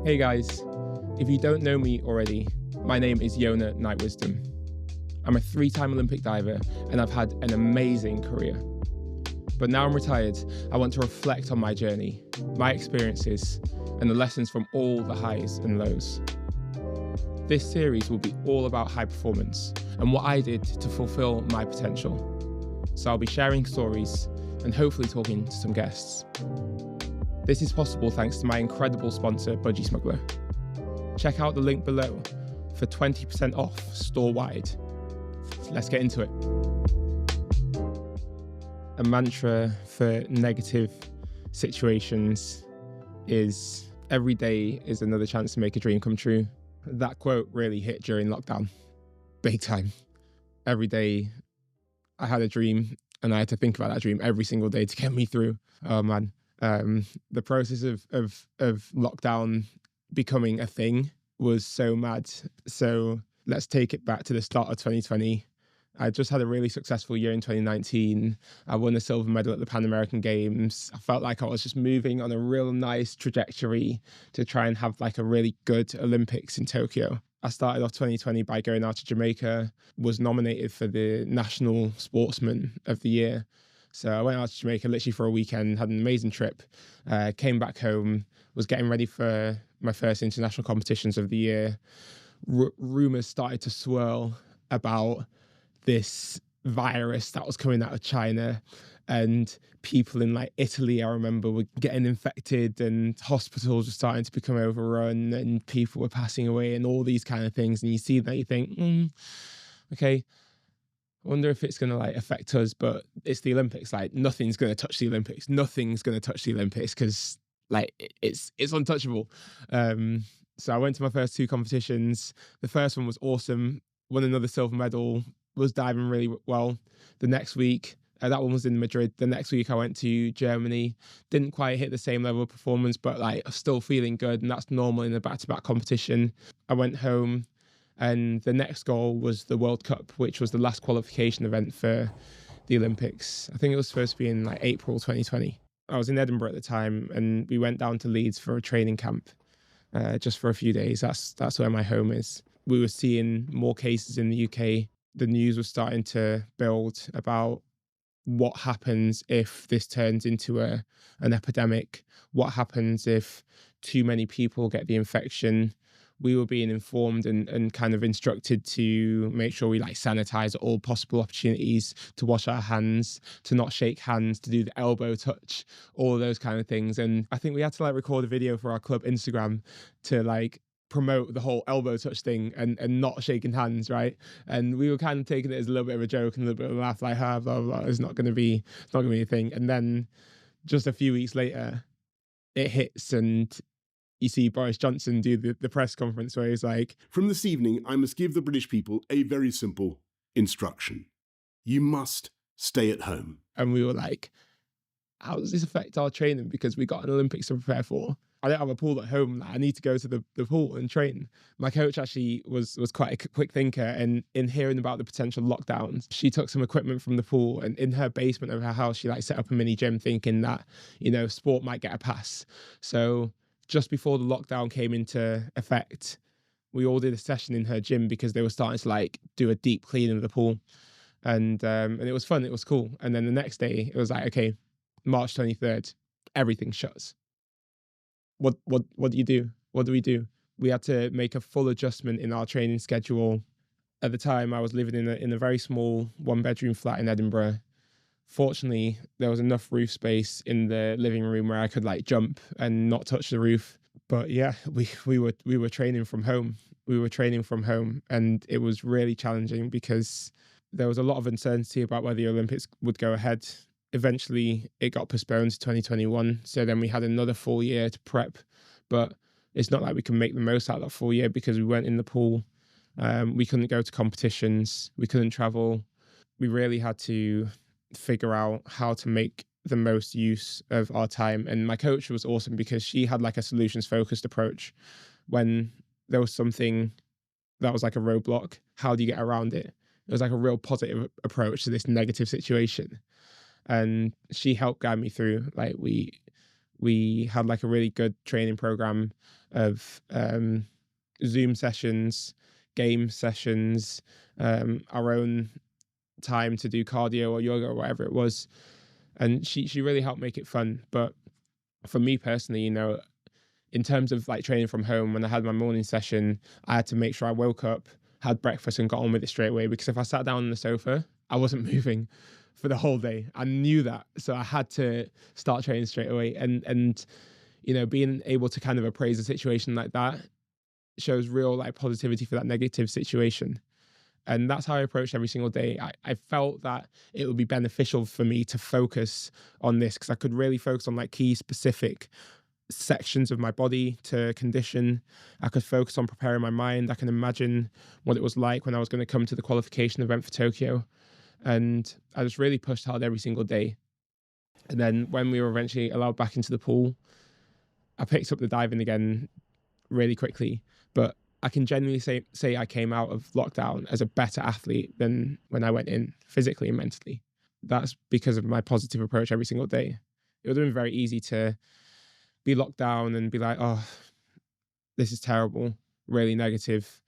Hey guys, if you don't know me already, my name is Yona Night Wisdom. I'm a 3-time Olympic diver and I've had an amazing career. But now I'm retired, I want to reflect on my journey, my experiences, and the lessons from all the highs and lows. This series will be all about high performance and what I did to fulfill my potential. So I'll be sharing stories and hopefully talking to some guests. This is possible thanks to my incredible sponsor, Budgie Smuggler. Check out the link below for 20% off store-wide. Let's get into it. A mantra for negative situations is every day is another chance to make a dream come true. That quote really hit during lockdown, big time. Every day I had a dream and I had to think about that dream every single day to get me through. Oh man. The process of lockdown becoming a thing was so mad. So let's take it back to the start of 2020. I just had a really successful year in 2019. I won a silver medal at the Pan American Games. I felt like I was just moving on a real nice trajectory to try and have like a really good Olympics in Tokyo. I started off 2020 by going out to Jamaica, was nominated for the National Sportsman of the Year. So I went out to Jamaica literally for a weekend, had an amazing trip, came back home, was getting ready for my first international competitions of the year. Rumours started to swirl about this virus that was coming out of China, and people in like Italy, I remember, were getting infected and hospitals were starting to become overrun and people were passing away and all these kind of things. And you see that, you think, okay, I wonder if it's going to like affect us, but it's the Olympics. Like nothing's going to touch the Olympics. Nothing's going to touch the Olympics because like it's untouchable. So I went to my first 2 competitions. The first one was awesome. Won another silver medal. Was diving really well. The next week, that one was in Madrid. The next week I went to Germany. Didn't quite hit the same level of performance, but like still feeling good. And that's normal in a back-to-back competition. I went home. And the next goal was the World Cup, which was the last qualification event for the Olympics. I think it was supposed to be in like April 2020. I was in Edinburgh at the time and we went down to Leeds for a training camp just for a few days. That's where my home is. We were seeing more cases in the UK. The news was starting to build about what happens if this turns into an epidemic. What happens if too many people get the infection? We were being informed and kind of instructed to make sure we like sanitize at all possible opportunities, to wash our hands, to not shake hands, to do the elbow touch, all of those kind of things. And I think we had to like record a video for our club Instagram to like promote the whole elbow touch thing and not shaking hands, right? And we were kind of taking it as a little bit of a joke and a little bit of a laugh, like, blah, blah, blah, it's not going to be a thing. And then just a few weeks later, it hits and you see Boris Johnson do the press conference where he's like, "From this evening, I must give the British people a very simple instruction. You must stay at home." And we were like, how does this affect our training? Because we got an Olympics to prepare for. I don't have a pool at home. I need to go to the pool and train. My coach actually was quite a quick thinker, and in hearing about the potential lockdowns, she took some equipment from the pool and in her basement of her house, she like set up a mini gym thinking that, you know, sport might get a pass. So just before the lockdown came into effect, we all did a session in her gym because they were starting to like do a deep clean of the pool. And it was fun, it was cool. And then the next day it was like, okay, March 23rd, everything shuts. What do you do? What do we do? We had to make a full adjustment in our training schedule. At the time, I was living in a very small 1-bedroom flat in Edinburgh. Fortunately, there was enough roof space in the living room where I could like jump and not touch the roof. But yeah, we were training from home. And it was really challenging because there was a lot of uncertainty about whether the Olympics would go ahead. Eventually, it got postponed to 2021. So then we had another full year to prep. But it's not like we can make the most out of that full year because we weren't in the pool. We couldn't go to competitions. We couldn't travel. We really had to figure out how to make the most use of our time. And my coach was awesome because she had like a solutions focused approach. When there was something that was like a roadblock, how do you get around it? It was like a real positive approach to this negative situation. And she helped guide me through. Like we had like a really good training program. of Zoom sessions, game sessions, our own time to do cardio or yoga or whatever it was. And she really helped make it fun. But for me personally, you know, in terms of like training from home, when I had my morning session, I had to make sure I woke up, had breakfast and got on with it straight away, because if I sat down on the sofa, I wasn't moving for the whole day. I knew that. So I had to start training straight away. And you know, being able to kind of appraise a situation like that shows real like positivity for that negative situation. And that's how I approached every single day. I felt that it would be beneficial for me to focus on this, because I could really focus on like key specific sections of my body to condition. I could focus on preparing my mind. I can imagine what it was like when I was going to come to the qualification event for Tokyo. And I just really pushed hard every single day. And then when we were eventually allowed back into the pool, I picked up the diving again really quickly. But I can genuinely say I came out of lockdown as a better athlete than when I went in, physically and mentally. That's because of my positive approach every single day. It would have been very easy to be locked down and be like, oh, this is terrible, really negative,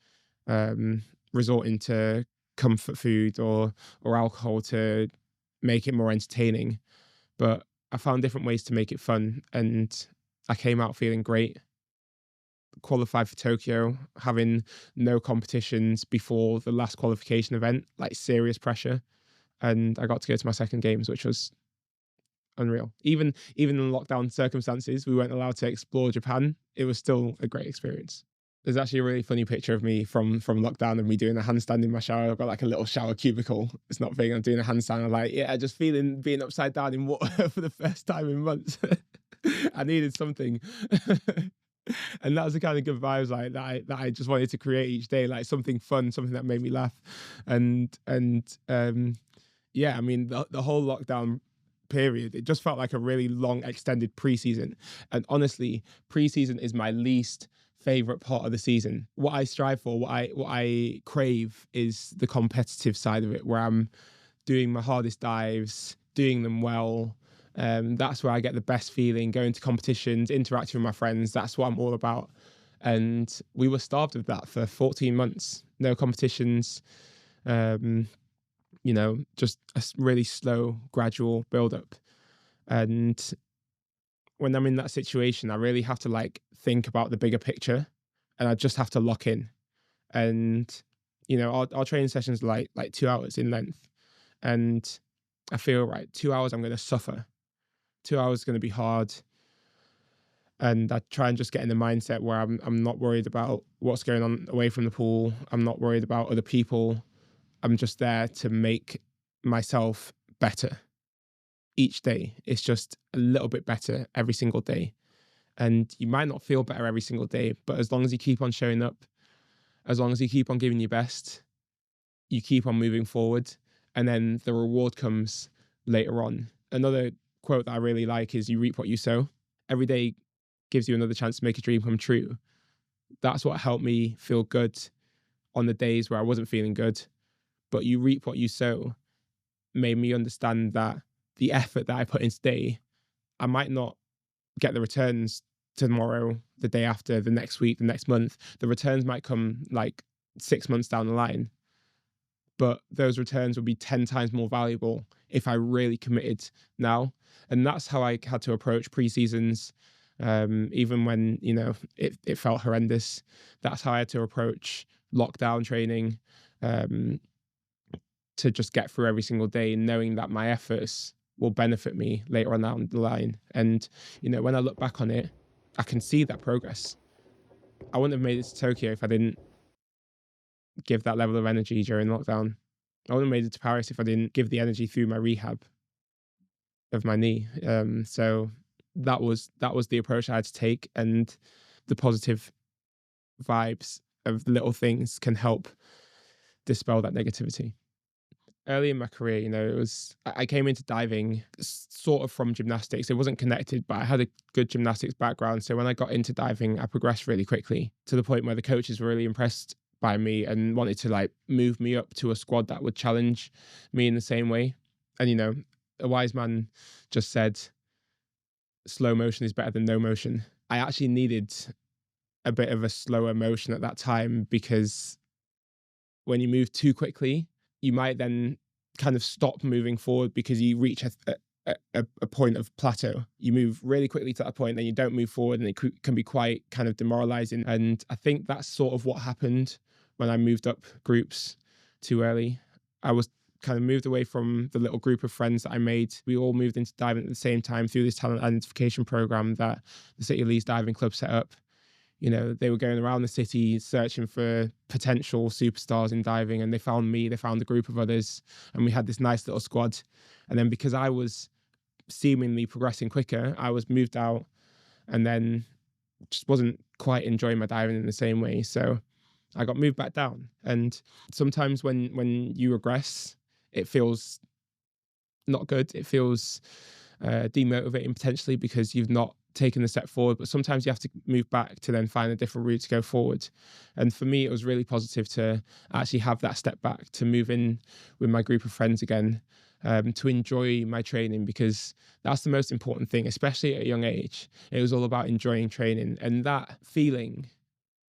resorting to comfort food or alcohol to make it more entertaining. But I found different ways to make it fun, and I came out feeling great. Qualified for Tokyo, having no competitions before the last qualification event, like serious pressure. And I got to go to my second games, which was unreal. Even in lockdown circumstances, we weren't allowed to explore Japan. It was still a great experience. There's actually a really funny picture of me from lockdown of me doing a handstand in my shower. I've got like a little shower cubicle. It's not big. I'm doing a handstand. I'm like, yeah, just feeling being upside down in water for the first time in months. I needed something. And that was the kind of good vibes like that I just wanted to create each day, like something fun, something that made me laugh. And yeah, I mean, the whole lockdown period, it just felt like a really long extended preseason. And honestly, preseason is my least favorite part of the season. What I strive for, what I crave is the competitive side of it, where I'm doing my hardest dives, doing them well. That's where I get the best feeling, going to competitions, interacting with my friends. That's what I'm all about. And we were starved of that for 14 months. No competitions, you know, just a really slow, gradual build up. And when I'm in that situation, I really have to like think about the bigger picture, and I just have to lock in. And, you know, our training sessions are like 2 hours in length. And I feel, right, 2 hours I'm going to suffer. 2 hours is going to be hard. And I try and just get in the mindset where I'm not worried about what's going on away from the pool. I'm not worried about other people. I'm just there to make myself better each day. It's just a little bit better every single day. And you might not feel better every single day, but as long as you keep on showing up, as long as you keep on giving your best, you keep on moving forward, and then the reward comes later on. Another quote that I really like is, you reap what you sow. Every day gives you another chance to make a dream come true. That's what helped me feel good on the days where I wasn't feeling good. But you reap what you sow made me understand that the effort that I put in today, I might not get the returns tomorrow, the day after, the next week, the next month. The returns might come like 6 months down the line, but those returns would be 10 times more valuable if I really committed now. And that's how I had to approach pre-seasons. Even when, you know, it felt horrendous. That's how I had to approach lockdown training, to just get through every single day, knowing that my efforts will benefit me later on down the line. And, you know, when I look back on it, I can see that progress. I wouldn't have made it to Tokyo if I didn't give that level of energy during lockdown. I wouldn't have made it to Paris if I didn't give the energy through my rehab of my knee. So that was the approach I had to take, and the positive vibes of the little things can help dispel that negativity. Early in my career, you know, I came into diving sort of from gymnastics. It wasn't connected, but I had a good gymnastics background. So when I got into diving, I progressed really quickly, to the point where the coaches were really impressed by me and wanted to like move me up to a squad that would challenge me in the same way. And, you know, a wise man just said, slow motion is better than no motion. I actually needed a bit of a slower motion at that time, because when you move too quickly, you might then kind of stop moving forward because you reach a point of plateau. You move really quickly to that point, then you don't move forward, and it can be quite kind of demoralizing. And I think that's sort of what happened when I moved up groups too early. I was kind of moved away from the little group of friends that I made. We all moved into diving at the same time through this talent identification program that the City of Leeds Diving Club set up. You know, they were going around the city searching for potential superstars in diving, and they found me, they found a group of others, and we had this nice little squad. And then because I was seemingly progressing quicker, I was moved out and then just wasn't quite enjoying my diving in the same way. So I got moved back down. And sometimes when you regress, it feels not good. It feels demotivating potentially because you've not taken the step forward, but sometimes you have to move back to then find a different route to go forward. And for me, it was really positive to actually have that step back, to move in with my group of friends again, to enjoy my training, because that's the most important thing, especially at a young age. It was all about enjoying training, and that feeling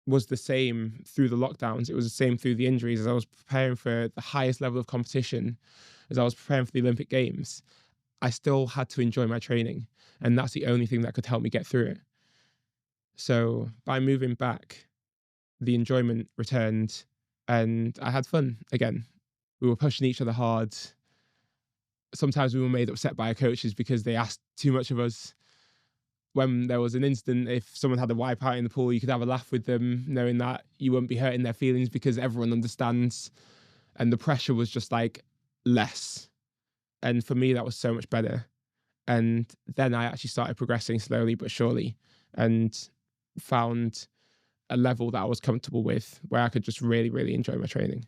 was the same through the lockdowns. It was the same through the injuries. As I was preparing for the highest level of competition, as I was preparing for the Olympic Games, I still had to enjoy my training, and that's the only thing that could help me get through it. So by moving back, the enjoyment returned and I had fun again. We were pushing each other hard. Sometimes we were made upset by our coaches because they asked too much of us. When there was an incident, if someone had a wipe out in the pool, you could have a laugh with them, knowing that you wouldn't be hurting their feelings because everyone understands. And the pressure was just like less. And for me, that was so much better. And then I actually started progressing slowly but surely and found a level that I was comfortable with, where I could just really, really enjoy my training.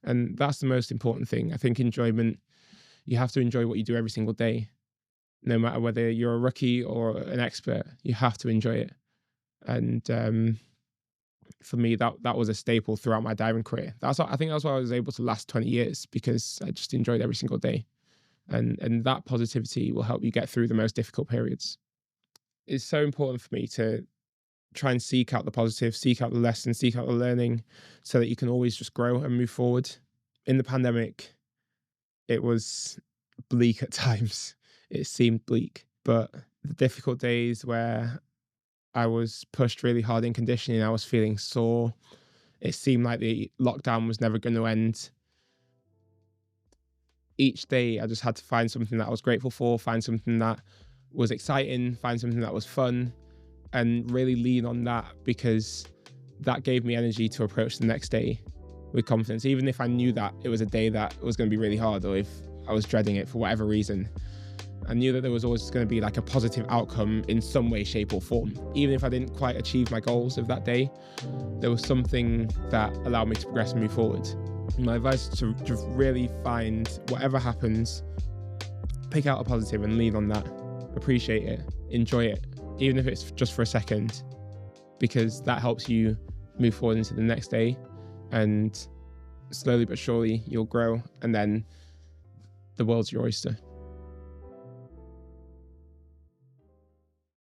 And that's the most important thing. I think enjoyment, you have to enjoy what you do every single day. No matter whether you're a rookie or an expert, you have to enjoy it. And for me, that was a staple throughout my diving career. I think that's why I was able to last 20 years, because I just enjoyed every single day. And that positivity will help you get through the most difficult periods. It's so important for me to try and seek out the positive, seek out the lessons, seek out the learning, so that you can always just grow and move forward. In the pandemic, it was bleak at times. It seemed bleak, but the difficult days where I was pushed really hard in conditioning, I was feeling sore. It seemed like the lockdown was never going to end. Each day I just had to find something that I was grateful for, find something that was exciting, find something that was fun, and really lean on that, because that gave me energy to approach the next day with confidence. Even if I knew that it was a day that was going to be really hard, or if I was dreading it for whatever reason, I knew that there was always going to be like a positive outcome in some way, shape or form. Even if I didn't quite achieve my goals of that day, there was something that allowed me to progress and move forward. My advice is to just really find whatever happens, pick out a positive and lean on that. Appreciate it, enjoy it, even if it's just for a second, because that helps you move forward into the next day, and slowly but surely you'll grow, and then the world's your oyster.